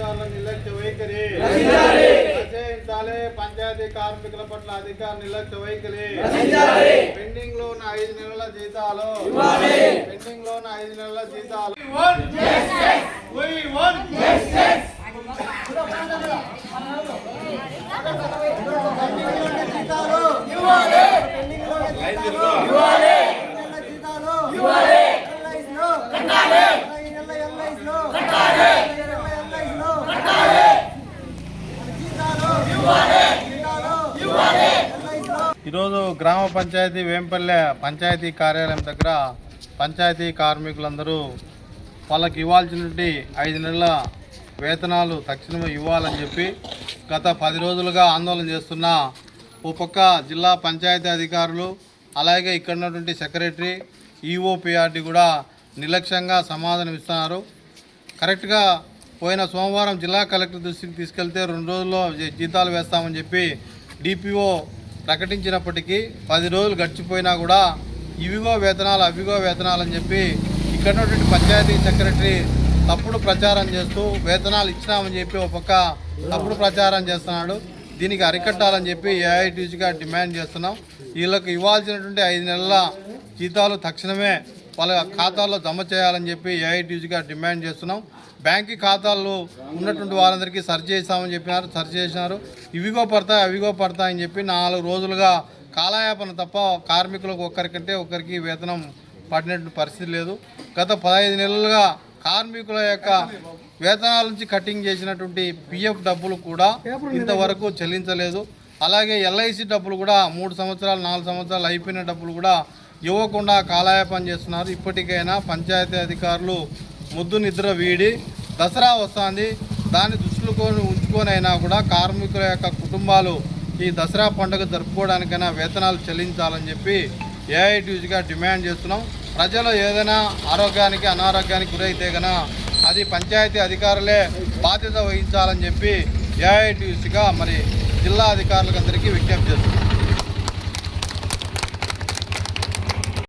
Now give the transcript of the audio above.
అధికారుల నిర్లక్ష్య వైఖరి రచించాలి. పంచాయతీ కార్మికుల పట్ల అధికార నిర్లక్ష్య వైఖరి. పెండింగ్ లో ఉన్న 5 నెలల జీతాలు పెండింగ్ లో ఉన్న 5 నెలల జీతాలు ఈరోజు గ్రామ పంచాయతీ వేంపల్లె పంచాయతీ కార్యాలయం దగ్గర పంచాయతీ కార్మికులందరూ వాళ్ళకి ఇవ్వాల్సినటువంటి 5 నెలల వేతనాలు తక్షణమే ఇవ్వాలని చెప్పి గత 10 రోజులుగా ఆందోళన చేస్తున్న ఓ పక్క జిల్లా పంచాయతీ అధికారులు అలాగే ఇక్కడ ఉన్నటువంటి సెక్రటరీ ఈఓపీఆర్టీ కూడా నిర్లక్ష్యంగా సమాధానం ఇస్తున్నారు. కరెక్ట్గా పోయిన సోమవారం జిల్లా కలెక్టర్ దృష్టికి తీసుకెళ్తే 2 రోజుల్లో జీతాలు వేస్తామని చెప్పి డిపిఓ ప్రకటించినప్పటికీ 10 రోజులు గడిచిపోయినా కూడా ఇవిగో వేతనాలు అవిగో వేతనాలు అని చెప్పి ఇక్కడ ఉన్నటువంటి పంచాయతీ సెక్రటరీ తప్పుడు ప్రచారం చేస్తూ వేతనాలు ఇచ్చినామని చెప్పి ఒక పక్క తప్పుడు ప్రచారం చేస్తున్నాడు. దీనికి అరికట్టాలని చెప్పి ఏఐటీసీగా డిమాండ్ చేస్తున్నాం. వీళ్ళకి ఇవ్వాల్సినటువంటి 5 నెలల జీతాలు తక్షణమే వాళ్ళ ఖాతాల్లో జమ చేయాలని చెప్పి ఏఐటీసీగా డిమాండ్ చేస్తున్నాం. బ్యాంకు ఖాతాల్లో ఉన్నటువంటి వారందరికీ సరి చేస్తామని చెప్పినారు, సరి చేసినారు. ఇవిగో పడతాయి అవిగో పడతాయి అని చెప్పి 4 రోజులుగా కాలయాపన తప్ప కార్మికులకు ఒక్కరికంటే ఒకరికి వేతనం పడినటువంటి పరిస్థితి లేదు. గత 15 నెలలుగా కార్మికుల యొక్క వేతనాల నుంచి కటింగ్ చేసినటువంటి పిఎఫ్ డబ్బులు కూడా ఇంతవరకు చెల్లించలేదు. అలాగే ఎల్ఐసి డబ్బులు కూడా 3 సంవత్సరాలు 4 సంవత్సరాలు అయిపోయిన డబ్బులు కూడా ఇవ్వకుండా కాలయాపన చేస్తున్నారు. ఇప్పటికైనా పంచాయతీ అధికారులు ముద్దు నిద్ర వీడి దసరా వస్తుంది, దాన్ని దృష్టిలో ఉంచుకొని అయినా కూడా కార్మికుల యొక్క కుటుంబాలు ఈ దసరా పండుగ జరుపుకోవడానికైనా వేతనాలు చెల్లించాలని చెప్పి ఏఐటీసీగా డిమాండ్ చేస్తున్నాం. ప్రజలు ఏదైనా ఆరోగ్యానికి అనారోగ్యానికి గురైతే కనుక అది పంచాయతీ అధికారులే బాధ్యత వహించాలని చెప్పి ఏఐటీసీగా మరి జిల్లా అధికారులకు అందరికీ విజ్ఞప్తి చేస్తున్నాం.